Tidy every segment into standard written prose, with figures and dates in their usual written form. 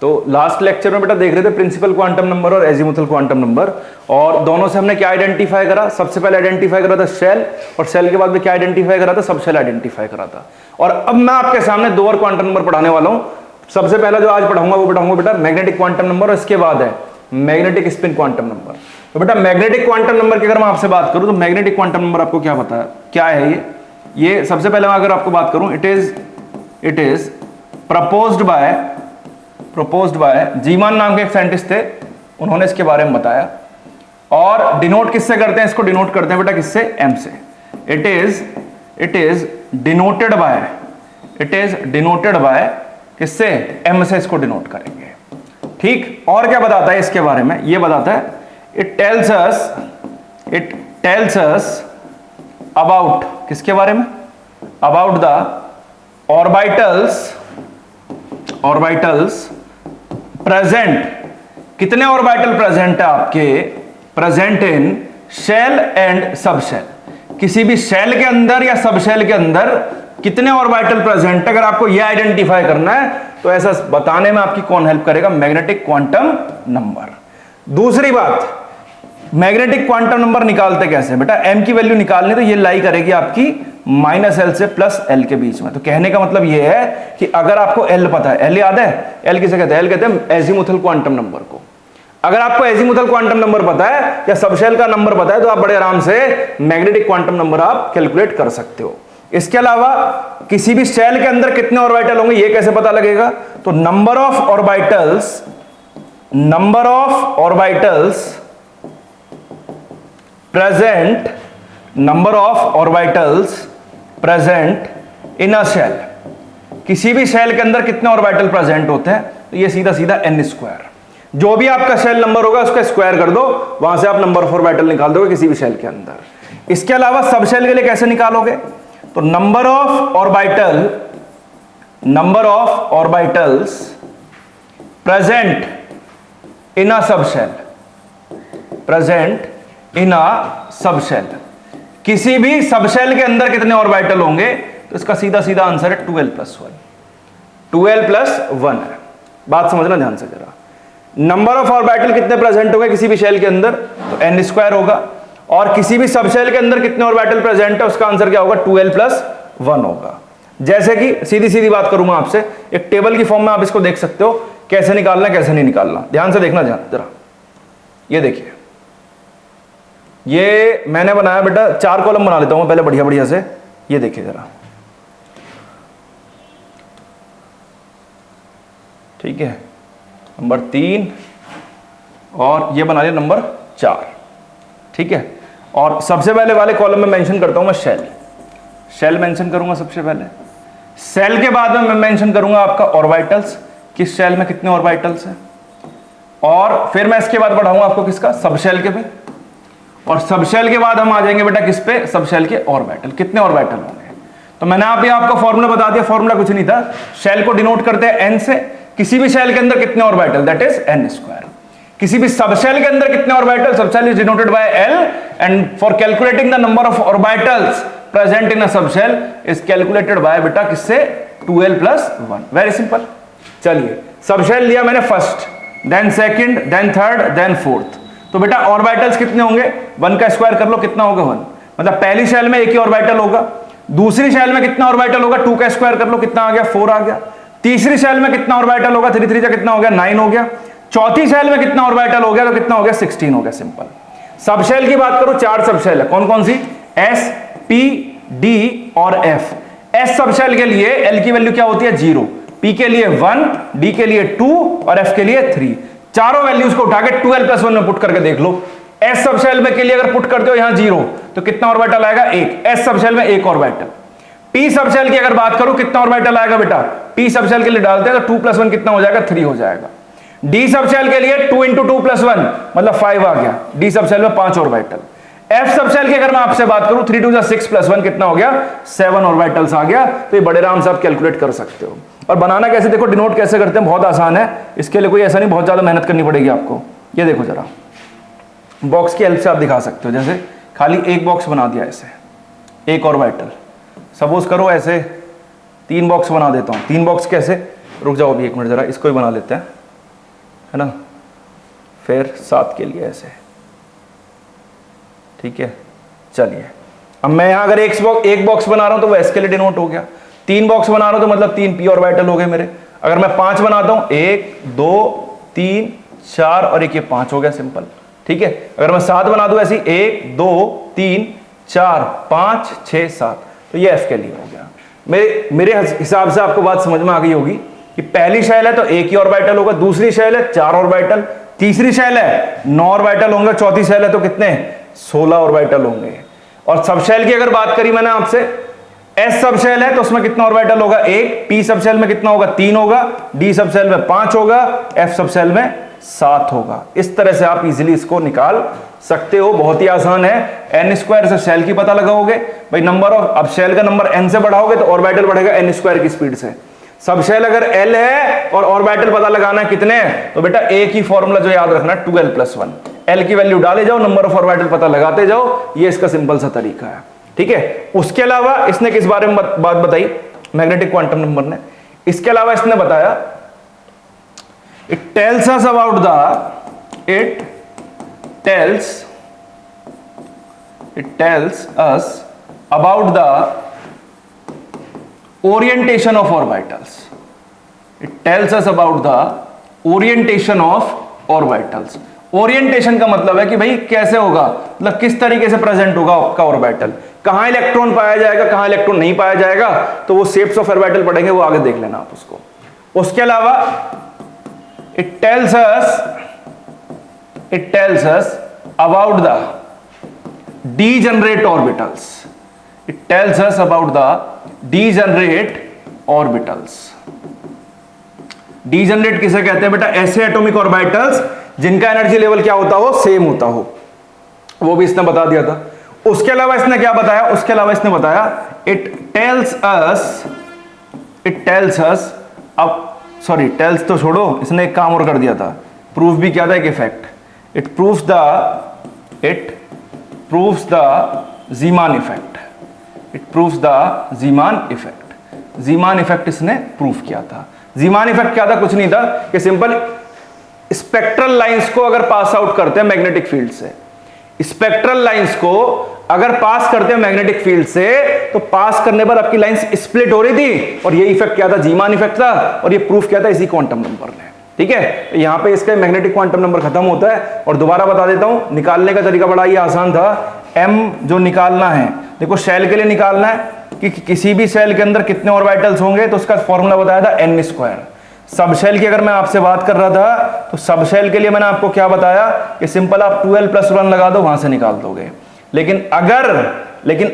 तो last lecture में बेटा देख रहे थे प्रिंसिपल क्वांटम नंबर और एजीमुथल क्वांटम नंबर, और दोनों से हमने क्या आइडेंटिफाई करा? सबसे पहले आइडेंटिफाई करा था शेल, और शेल के बाद में क्या आइडेंटिफाई करा था? सब शेल आइडेंटिफाई करा था। और अब मैं आपके सामने 2 और क्वांटम नंबर पढ़ाने वाला हूं। सबसे पहला जो आज पढ़ाऊंगा वो पढ़ाऊंगा बेटा मैग्नेटिक क्वांटम नंबर, और इसके बाद है मैग्नेटिक स्पिन क्वांटम नंबर। तो बेटा मैग्नेटिक क्वांटम नंबर की अगर मैं आपसे बात करूं तो मैग्नेटिक क्वांटम नंबर आपको क्या पता है, क्या है ये सबसे पहले मैं अगर आपको बात करूं, it is proposed by Zeeman नाम के एक साइंटिस्ट थे, उन्होंने इसके बारे में बताया। और डिनोट किससे करते हैं? इसको डिनोट करते हैं बेटा किससे? एम से। इट इज डिनोटेड बाय किससे? एम से इसको डिनोट करेंगे। ठीक, और क्या बताता है इसके बारे में? ये बताता है इट टेल्स अस अबाउट किसके बारे में? About the orbitals present. कितने ऑर्बिटल प्रेजेंट है आपके? Present in shell and sub shell. किसी भी शेल के अंदर या सब शेल के अंदर कितने ऑर्बिटल प्रेजेंट है, अगर आपको यह आइडेंटिफाई करना है तो ऐसा बताने में आपकी कौन हेल्प करेगा? Magnetic quantum number. दूसरी बात, मैग्नेटिक क्वांटम नंबर निकालते कैसे? बेटा m की वैल्यू निकालनी तो ये लाई करेगी आपकी -l से +l के बीच में। तो कहने का मतलब ये है कि अगर आपको l पता है, l याद है? l किसे कहते हैं? l कहते हैं एजीमुथल क्वांटम नंबर को। अगर आपको एजीमुथल क्वांटम नंबर पता है या सबशेल का नंबर पता है तो आप बड़े आराम से मैग्नेटिक क्वांटम नंबर आप कैलकुलेट कर सकते हो। इसके अलावा किसी भी शेल के अंदर कितने ऑर्बिटल होंगे ये कैसे पता लगेगा? तो number of orbitals present in a shell. किसी भी शेल के अंदर कितने ऑर्बिटल प्रेजेंट होते हैं? तो ये सीधा सीधा n स्क्वायर, जो भी आपका शेल नंबर होगा उसका स्क्वायर कर दो, वहां से आप नंबर ऑफ ऑर्बिटल निकाल दोगे किसी भी शेल के अंदर। इसके अलावा सब शेल के लिए कैसे निकालोगे? तो number of orbitals present in a sub shell. किसी भी सब शेल के अंदर कितने ऑर्बिटल होंगे? तो इसका सीधा सीधा आंसर है 2l + 1। 2l + 1 है। बात समझना ध्यान से जरा। नंबर ऑफ ऑर्बिटल कितने प्रेजेंट होंगे किसी भी शेल के अंदर? तो n स्क्वायर होगा। और किसी भी सब शेल के अंदर कितने ऑर्बिटल प्रेजेंट है उसका आंसर क्या होगा? 2l + 1 होगा। जैसे कि सीधी सीधी बात करूंगा आपसे, एक टेबल की फॉर्म में आप इसको देख सकते हो, कैसे निकालना कैसे नहीं निकालना। ध्यान से देखना जरा। ये देखिए, ये मैंने बनाया बेटा, 4 कॉलम बना लेता हूं पहले बढ़िया बढ़िया से। ये देखिए जरा, ठीक है, नंबर 3 और ये बना लिया नंबर 4, ठीक है। और सबसे पहले वाले कॉलम में मेंशन करता हूं मैं शेल मेंशन करूंगा सबसे पहले। सेल के बाद में मैं मेंशन करूंगा आपका ऑर्बिटल्स, किस शेल में कितने ऑर्बिटल्स हैं। और फिर मैं इसके बाद बढ़ाऊंगा आपको किसका? सब शेल के पे। और सब शेल के बाद हम आ जाएंगे बेटा किस पे? सब शेल के ऑर्बिटल, कितने ऑर्बिटल होंगे। तो मैंने आपको फॉर्मूला बता दिया। फॉर्मूला कुछ नहीं था, शेल को डिनोट करते हैं n से। किसी भी शेल के अंदर कितने orbital? That is n square. किसी भी सब शेल के अंदर कितने orbital? Sub shell is denoted by l, and for calculating the number of orbitals present in a sub shell is calculated by बेटा किससे? 2l + 1। Very simple. चलिए, sub shell लिया मैंने first, then second, then third, then fourth. तो बेटा orbitals कितने होंगे? 1 का स्क्वायर कर लो, कितना होगा? 1। मतलब पहली शेल में एक ही ऑर्बिटल होगा। दूसरी शेल में कितना ऑर्बिटल होगा? 2 का स्क्वायर कर लो, कितना आ गया? 4 आ गया। तीसरी शेल में कितना ऑर्बिटल होगा? 3 3 कितना हो गया? 9 हो गया। चौथी शेल में कितना ऑर्बिटल हो गया? तो कितना हो गया? 16 हो गया। सिंपल। सब शेल की बात करो, 4 सब शेल है। कौन कौन सी? S, P, D और F। S सब शेल के लिए L की वैल्यू क्या होती है? 0, P के लिए 1, D के लिए 2 और F के लिए 3। चारों वैल्यूज को उठा के 2l + 1 में पुट करके देख लो। S सब शेल में के लिए अगर पुट करते हो यहां 0, तो कितना ऑर्बिटल आएगा? 1। S सब शेल में 1 ऑर्बिटल। P सब शेल की अगर बात करूं कितना ऑर्बिटल आएगा बेटा? P सब शेल के लिए डालते हैं तो 2 + 1 कितना हो जाएगा? 3 हो जाएगा। D सब शेल के लिए 2 × 2 + 1 मतलब 5 आ गया। D सब शेल में 5 ऑर्बिटल। F सब शेल की अगर मैं आपसे बात करूं 3 × 2 = 6 + 1 कितना हो गया? 7 ऑर्बिटल्स आ गया। तो ये बड़े आराम से आप कैलकुलेट कर सकते हो। और बनाना कैसे देखो, डिनोट कैसे करते हैं, बहुत आसान है। इसके लिए कोई ऐसा नहीं बहुत ज्यादा मेहनत करनी पड़ेगी आपको। ये देखो जरा, बॉक्स की हेल्प से आप दिखा सकते हो। जैसे खाली एक बॉक्स बना दिया ऐसे, एक ऑर्बिटल। सपोज करो ऐसे 3 बॉक्स बना देता हूं। 3 बॉक्स कैसे? रुक जाओ अभी 1 मिनट, जरा इसको ही बना लेते हैं। है ना, फिर 7 के लिए ऐसे, ठीक है। चलिए अब मैं यहां अगर एक बॉक्स बना रहा हूं तो वो एस के लिए डिनोट हो गया, 3 बॉक्स बना रहा हूं तो मतलब 3 पी ऑर्बिटल हो गए मेरे। अगर मैं 5 बनाता हूं, 1 2 3 4 और एक ये 5 हो गया सिंपल, ठीक है। अगर मैं 7 बना दूं ऐसी 1 2 3 4 5 6 7, तो ये एफ के लिए हो गया। मेरे हिसाब से आपको बात समझ में आ गई होगी कि पहली शेल है तो एक ही ऑर्बिटल होगा, दूसरी शेल है 4 ऑर्बिटल, तीसरी शेल है 9 ऑर्बिटल होंगे, चौथी शेल है तो कितने 16 ऑर्बिटल होंगे। और सब शेल की अगर बात करी मैंने आपसे, एस सब शेल है तो उसमें कितना ऑर्बिटल होगा 1, पी सब शेल में कितना होगा 3 होगा, डी सब शेल में 5 होगा, एफ सब शेल में 7 होगा। इस तरह से आप इजीली इसको निकाल सकते हो, बहुत ही आसान है। एन स्क्वायर से शेल की पता लगाओगे भाई, नंबर ऑफ, अब शेल का नंबर एन से बढ़ाओगे तो ऑर्बिटल बढ़ेगा एन स्क्वायर की स्पीड से। सब शेल अगर एल है और ऑर्बिटल पता लगाना है कितने हैं, तो बेटा एक ही फॉर्मूला जो याद रखना है 2l+1, एल की वैल्यू डाले जाओ, नंबर ऑफ ऑर्बिटल पता लगाते जाओ, ये इसका सिंपल सा तरीका है, ठीक है। उसके अलावा इसने किस बारे में बात बताई मैग्नेटिक क्वांटम नंबर ने, इसके अलावा इसने बताया it tells us about the orientation of orbitals. It tells us about the orientation of orbitals. Orientation का मतलब है कि भाई कैसे होगा, मतलब किस तरीके से प्रेजेंट होगा आपका ऑर्बिटल, कहां इलेक्ट्रॉन पाया जाएगा, कहां इलेक्ट्रॉन नहीं पाया जाएगा, तो वो शेप्स ऑफ ऑर्बिटल पढ़ेंगे, वो आगे देख लेना आप उसको। उसके अलावा it tells us about the degenerate orbitals. It tells us about the degenerate orbitals. Degenerate किसे कहते हैं बेटा, ऐसे एटॉमिक ऑर्बिटल्स जिनका एनर्जी लेवल क्या होता हो, सेम होता हो, वो भी इसने बता दिया था। उसके अलावा इसने क्या बताया, उसके अलावा इसने बताया it tells us अब सॉरी टेल्स तो छोड़ो, इसने एक काम और कर दिया था, प्रूफ भी किया था एक effect. It proves the Zeeman effect, it proves the Zeeman effect. Zeeman effect इसने प्रूफ किया था। जीमान इफेक्ट क्या था, कुछ नहीं था कि सिंपल स्पेक्ट्रल लाइंस को अगर पास आउट करते हैं मैग्नेटिक फील्ड से, स्पेक्ट्रल लाइंस को अगर पास करते हैं मैग्नेटिक फील्ड से, तो पास करने पर आपकी लाइंस स्प्लिट हो रही थी, और ये इफेक्ट क्या था, जीमान इफेक्ट था, और ये प्रूफ किया था इसी क्वांटम नंबर ने, ठीक है। तो यहां पे इसका मैग्नेटिक क्वांटम नंबर खत्म होता है। और दोबारा बता देता हूं, निकालने का तरीका बड़ा ही आसान था। एम जो निकालना है, देखो शेल के लिए निकालना है कि किसी भी शेल के अंदर कितने ऑर्बिटल्स होंगे, तो उसका फॉर्मूला बताया था एन स्क्वायर। सब शेल की अगर मैं आपसे बात कर रहा था, तो सब शेल के लिए मैंने आपको क्या बताया कि सिंपल आप 2l+1 लगा दो, वहां से निकाल दोगे। लेकिन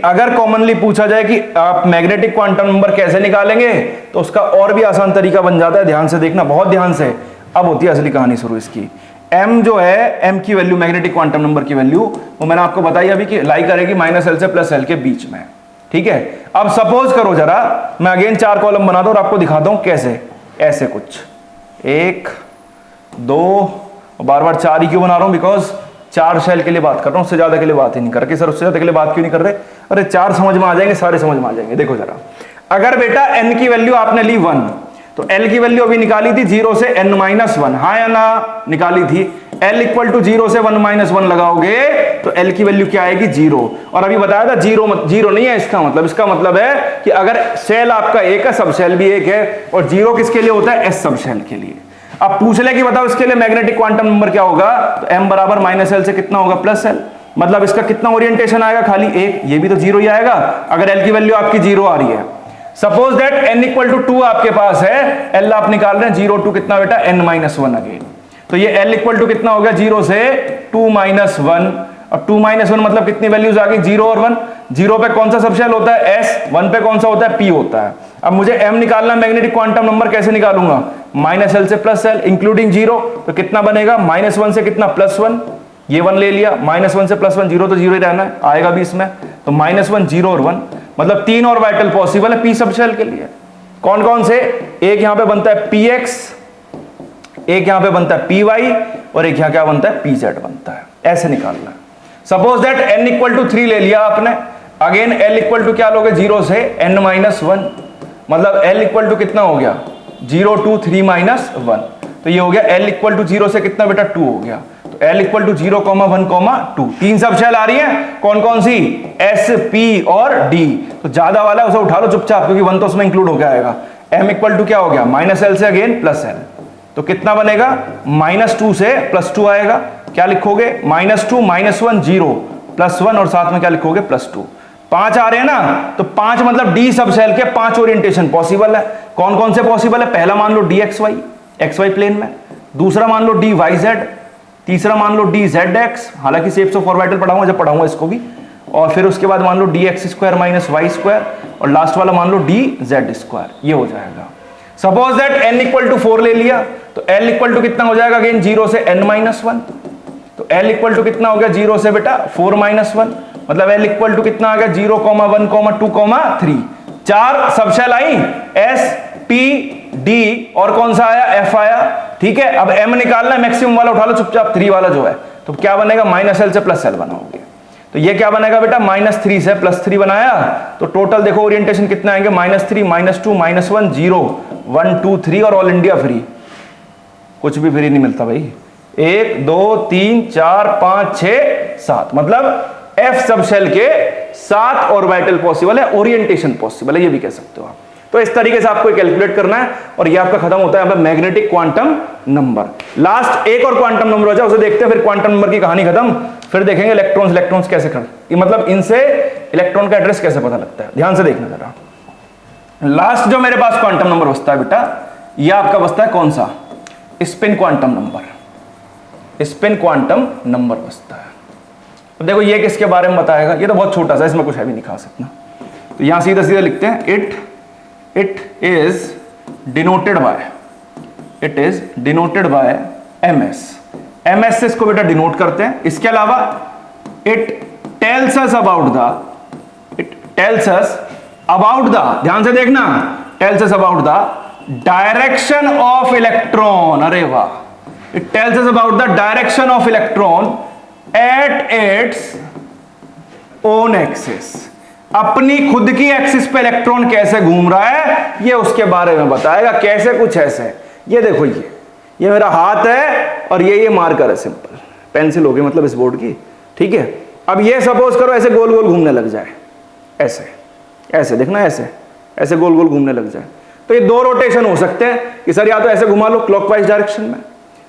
अगर कॉमनली पूछा जाए कि आप मैग्नेटिक क्वांटम नंबर कैसे निकालेंगे, तो उसका और भी आसान तरीका बन जाता है। ध्यान से देखना, बहुत ध्यान से, अब होती है असली कहानी शुरू इसकी। m जो है, m की वैल्यू, मैग्नेटिक क्वांटम नंबर की वैल्यू, वो मैंने आपको बताई अभी कि लाई करेगी -l से +l के बीच में, ठीक है। अब सपोज करो जरा, मैं अगेन 4 कॉलम बना दूं और आपको दिखाता हूं कैसे, ऐसे कुछ 1 2, बार बार 4 ही क्यों बना रहा हूं, बिकॉज 4 शेल के लिए बात कर रहा हूं, उससे ज्यादा के लिए बात ही नहीं कर रहा कि सर उससे ज्यादा के लिए बात क्यों नहीं कर रहे। अरे 4 समझ में आ जाएंगे, सारे समझ में आ जाएंगे। देखो जरा, अगर बेटा n की वैल्यू आपने ली 1, तो l की वैल्यू अभी निकाली थी 0 से n-1, हाँ या ना, निकाली थी। l इक्वल टू 0 से 1-1 लगाओगे तो l की वैल्यू क्या आएगी, 0। और अभी बताया था 0 नहीं है इसका मतलब है कि अगर शेल आपका एक है, सब शेल भी एक है, और 0 किसके लिए होता है, s सब शेल के लिए। अब पूछ ले कि बताओ इसके लिए मैग्नेटिक क्वांटम नंबर क्या होगा, तो m बराबर -l से कितना होगा, +l। मतलब इसका कितना ओरिएंटेशन आएगा, खाली 1, ये भी तो 0 ही आएगा अगर l की वैल्यू आपकी 0 आ रही है। Suppose that n equal to 2 आपके पास है, l आप निकाल रहे हैं 0 to कितना बेटा, n-1 अगेन। तो ये l इक्वल टू कितना हो गया, 0 से 2-1, और 2-1 मतलब कितनी वैल्यूज आ गई, 0 और 1। 0 पे कौन सा सब शेल होता है, s, 1 पे कौन सा होता है, p होता है। अब मुझे m निकालना, मैग्नेटिक क्वांटम नंबर कैसे निकालूंगा, -l से +l इंक्लूडिंग 0, तो कितना बनेगा, -1 से कितना, +1, ये 1 ले लिया, -1 से +1, 0 तो 0 ही रहना है, आएगा भी इसमें, तो -1, 0 और 1, मतलब 3 ऑर्बिटल पॉसिबल है p सब शेल के लिए। कौन कौन से, एक यहां पे बनता है px, एक यहां पे बनता है py, और एक यहां क्या बनता है, pz बनता है। ऐसे निकालना है। Suppose that n equal to 3 ले लिया आपने, अगेन l इक्वल टू क्या लोगे, 0 से n-1, मतलब l इक्वल टू कितना हो गया, 0 to 3-1, तो ये हो गया L इक्वल टू 0 से कितना बेटा 2 हो गया, तो L इक्वल टू 0, 1, 2, 3 सब शेल आ रही है, कौन कौन सी, S, P और D। तो ज्यादा वाला उसे उठा लो चुपचाप, क्योंकि 1 तो उसमें इंक्लूड हो आएगा। M इक्वल टू क्या हो गया, -L से अगेन +L, तो कितना बनेगा, -2 से +2 आएगा, क्या लिखोगे, -2, -1, 0, +1 और साथ में क्या लिखोगे, +2। 5 आ रहे हैं ना, तो 5 मतलब डी सब सेल के 5 ओरिएंटेशन पॉसिबल है। कौन कौन से पॉसिबल है, पहला मान लो DXY, XY प्लेन में, दूसरा मान लो DYZ, तीसरा मान लो DZX, हालांकि शेप्स ऑफ ऑर्बिटल पढ़ाऊंगा जब पढ़ाऊंगा इसको भी, और फिर उसके बाद मान लो DX² - Y², और लास्ट वाला मान लो DZ², ये हो जाएगा। Suppose that n equal to 4 ले लिया, तो L इक्वल टू कितना हो जाएगा, अगेन 0 से n-1, तो L इक्वल टू कितना हो गया, 0 से बेटा 4-1, मतलब L इक्वल टू कितना आ गया, 0, 1, 2, 3, 4 सबशेल आई, S, P, D और कौन सा आया, F आया, ठीक है। अब M निकालना है, मैक्सिमम वाला उठा लो चुपचाप, 3 वाला जो है, तो क्या बनेगा, -L से +L बनाओगे, तो ये क्या बनेगा बेटा, -3 से +3 बनाया, तो टोटल देखो ओरिएंटेशन कितना आएंगे, -3, -2, -1, 0, 1, 2, 3 और ऑल इंडिया फ्री, कुछ भी फ्री नहीं मिलता भाई। 1, 2, 3, 4, 5, 6, 7, मतलब F सब शेल के 7 ऑर्बिटल पॉसिबल है, ओरिएंटेशन पॉसिबल है, ये भी कह सकते हो आप। तो इस तरीके से आपको कैलकुलेट करना है, और ये आपका खत्म होता है मैग्नेटिक क्वांटम नंबर। लास्ट एक और क्वांटम नंबर हो जाए, उसे देखते हैं, फिर क्वांटम नंबर की कहानी खत्म, फिर देखेंगे इलेक्ट्रॉन्स कैसे कर, मतलब इनसे इलेक्ट्रॉन का एड्रेस कैसे पता लगता है। ध्यान से देखना जरा, लास्ट जो मेरे पास क्वांटम नंबर बचता है बेटा, यह आपका बचता है कौन सा, spin quantum number, spin quantum number बचता है। तो देखो ये किसके बारे में बताएगा, ये तो बहुत छोटा सा, इसमें कुछ है भी नहीं खा सकना, तो यहां सीधा सीधा लिखते हैं, it is denoted bye MS से इसको बेटा डिनोट करते हैं। इसके अलावा it tells us about the, ध्यान से देखना, tells us about the direction of electron, अरे वाह, it tells us about the direction of electron at its own axis, अपनी खुद की एक्सिस पे इलेक्ट्रॉन कैसे घूम रहा है, ये उसके बारे में बताएगा। कैसे, कुछ ऐसे, ये देखो, ये मेरा हाथ है और ये मार्कर है, सिंपल पेंसिल होगी मतलब इस बोर्ड की, ठीक है। अब ये सपोज करो ऐसे गोल गोल घूमने लग जाए, ऐसे देखना, ऐसे गोल गोल घूमने लग जाए, तो ये 2 रोटेशन हो सकते हैं कि सर या तो ऐसे घुमा लो क्लॉकवाइज डायरेक्शन में,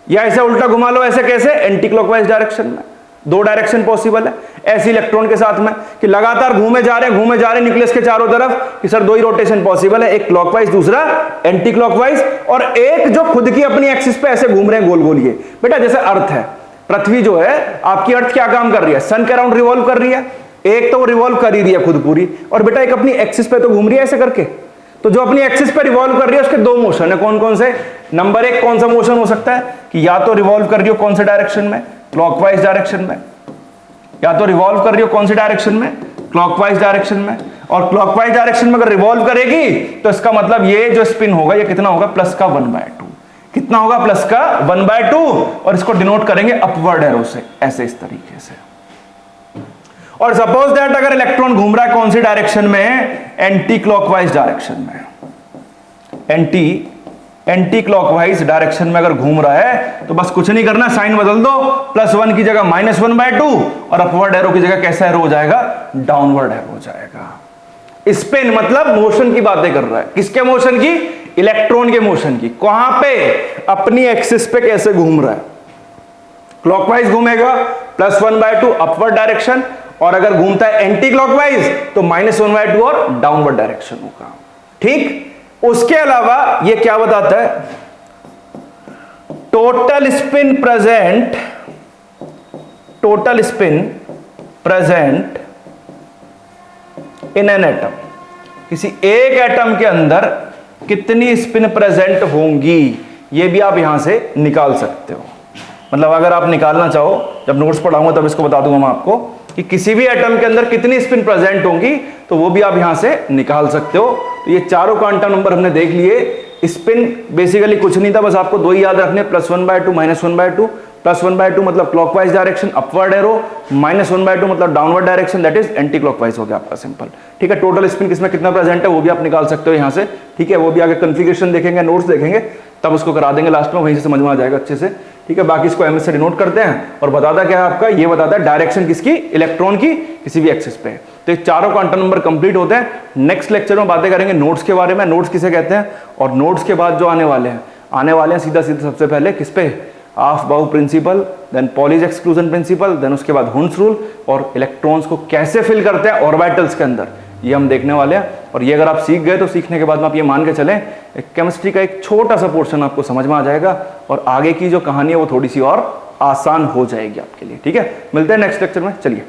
या ऐसे उल्टा घुमा लो, ऐसे कैसे, एंटी क्लॉकवाइज डायरेक्शन में। 2 डायरेक्शन पॉसिबल है ऐसे इलेक्ट्रॉन के साथ में, कि लगातार घूमे जा रहे हैं न्यूक्लियस के चारों तरफ, कि सर 2 ही रोटेशन पॉसिबल है, एक क्लॉकवाइज दूसरा एंटी क्लॉकवाइज, और एक जो खुद की अपनी एक्सिस पे ऐसे घूम रहे हैं गोल गोल। ये बेटा जैसे अर्थ है, पृथ्वी जो है आपकी, अर्थ क्या काम कर रही है, सन के अराउंड रिवॉल्व कर रही है, एक तो वो रिवॉल्व कर ही रही है खुद पूरी, और बेटा एक अपनी एक्सिस पे तो घूम रही है ऐसे करके। तो जो अपनी एक्सिस पे रिवॉल्व कर रही है उसके 2 मोशन है, कौन कौन से, नंबर 1 कौन सा मोशन हो सकता है कि या तो रिवॉल्व कर रही हो कौन से डायरेक्शन में, क्लॉकवाइज डायरेक्शन में, या तो रिवॉल्व कर रही हो कौन से डायरेक्शन में, क्लॉकवाइज डायरेक्शन में। और क्लॉकवाइज डायरेक्शन में अगर रिवॉल्व करेगी तो इसका मतलब ये जो स्पिन होगा ये कितना होगा, +1/2, कितना होगा, +1/2, और इसको डिनोट करेंगे अपवर्ड एरो से, ऐसे इस तरीके से। और सपोज दैट अगर इलेक्ट्रॉन घूम रहा है कौन सी डायरेक्शन में, एंटी क्लॉकवाइज डायरेक्शन में, एंटी क्लॉकवाइज डायरेक्शन में अगर घूम रहा है तो बस कुछ नहीं करना, साइन बदल दो, +1 की जगह -1/2, और अपवर्ड एरो की जगह कैसा एरो हो जाएगा, डाउनवर्ड एरो हो जाएगा। स्पिन मतलब मोशन की बातें कर रहा है, किसके मोशन की, इलेक्ट्रॉन के मोशन की। कहां पे, अपनी एक्सिस पे कैसे घूम रहा है, क्लॉकवाइज घूमेगा +1/2 अपवर्ड डायरेक्शन, और अगर घूमता है एंटी क्लॉकवाइज तो -1/2 और डाउनवर्ड डायरेक्शन होगा, ठीक। उसके अलावा ये क्या बताता है, total spin present in an atom, किसी एक एटम के अंदर कितनी स्पिन प्रेजेंट होंगी, ये भी आप यहां से निकाल सकते हो। मतलब अगर आप निकालना चाहो, जब नोट्स पढ़ाऊंगा तब इसको बता दूंगा मैं आपको कि किसी भी एटम के अंदर कितनी स्पिन प्रेजेंट होंगी, तो वो भी आप यहां से निकाल सकते हो। तो ये चारों क्वांटम नंबर हमने देख लिए। स्पिन बेसिकली कुछ नहीं था, बस आपको 2 ही याद रखने, +1/2 -1/2, +1/2 मतलब क्लॉकवाइज डायरेक्शन अपवर्ड एरो, -1/2 मतलब downward direction, that is anti clockwise हो गया आपका, सिंपल, ठीक है। टोटल स्पिन किसमें कितना प्रेजेंट है वो भी आप निकाल सकते हो यहां से, ठीक है। वो भी आगे कॉन्फ़िगरेशन देखेंगे, नोट्स देखेंगे तब उसको करा देंगे लास्ट में, वहीं से समझ में आ जाएगा अच्छे से, ठीक है। बाकी इसको एमएस से डिनोट करते हैं और बताता क्या है आपका, ये बताता है डायरेक्शन किसकी, इलेक्ट्रॉन की किसी भी एक्सिस पे। तो ये चारों क्वांटम नंबर कंप्लीट होते हैं। नेक्स्ट लेक्चर में बातें करेंगे नोड्स के बारे में, नोड्स किसे कहते हैं, और नोड्स के बाद जो आने वाले हैं सीधा सबसे पहले किस पे, aufbau principle, then Pauli's exclusion principle, then उसके बाद हुन्स रूल, और इलेक्ट्रॉन्स को कैसे फिल करते हैं ऑर्बिटल्स के अंदर, ये हम देखने वाले हैं। और ये अगर आप सीख गए तो सीखने के बाद में आप ये मान के चलें केमिस्ट्री का एक छोटा सा पोर्शन आपको समझ में आ जाएगा और आगे की जो कहानी है वो थोड़ी सी और आसान हो जाएगी आपके लिए, ठीक है। मिलते हैं नेक्स्ट लेक्चर में, चलिए।